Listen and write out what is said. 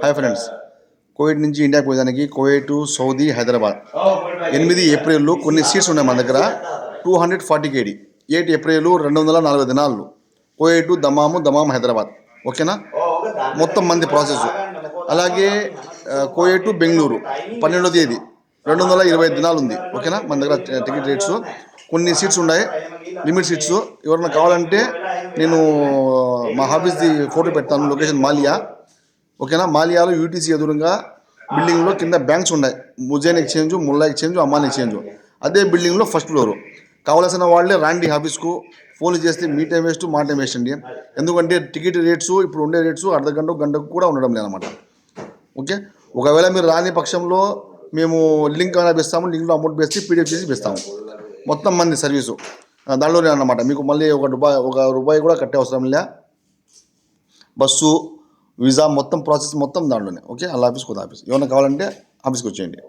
Hi friends, Kuwait నుంచి ఇండియాకి పోయేదానికి కువైట్, సౌదీ, హైదరాబాద్ 8 ఏప్రిల్ కొన్ని సీట్స్ ఉన్నాయి మన దగ్గర. 240 KD 8 ఏప్రిల్ 240 దినాలు కువైట్, దమాము, హైదరాబాద్. ఓకేనా, మొత్తం మంది ప్రాసెస్. అలాగే కువైట్, బెంగళూరు 12వ తేదీ 220 దినాలు ఉంది. ఓకేనా, మన దగ్గర టికెట్ రేట్స్ కొన్ని సీట్స్ ఉన్నాయి, లిమిట్ సీట్స్. ఎవరైనా కావాలంటే నేను మా ఆఫీస్ది ఫోటో పెడతాను, లొకేషన్ మాలియా. ఓకేనా, మాలియాలో యూటీసీ ఎదురుగా బిల్డింగ్లో కింద బ్యాంక్స్ ఉన్నాయి. Muzaini exchange, Mulla exchange, Amman exchange. అదే బిల్డింగ్లో ఫస్ట్ ఫ్లోరు. కావాల్సిన వాళ్ళే రాండి ఆఫీస్కు. ఫోన్లు చేస్తే మీ టైం వేస్ట్, మా టైం వేస్ట్ అండి. ఎందుకంటే టికెట్ రేట్స్ ఇప్పుడు ఉండే రేట్స్ అర్ధ గంటకు కూడా ఉండడం లేదన్నమాట. ఓకే, ఒకవేళ మీరు రాని పక్షంలో మేము లింక్ అయినా ఇస్తాము, లింక్లో అమౌంట్ వేసి పీడిఎఫ్ చేసి ఇస్తాము. మొత్తం మంది సర్వీసు దానిలోనే అన్నమాట. మీకు మళ్ళీ ఒక రూపాయి కూడా కట్టే అవసరం లే. బస్సు, వీసా మొత్తం ప్రాసెస్ మొత్తం దాంట్లోనే. ఓకే, అలా ఆఫీస్ కొత్త ఆఫీస్. ఏమైనా కావాలంటే ఆఫీస్కి వచ్చేయండి.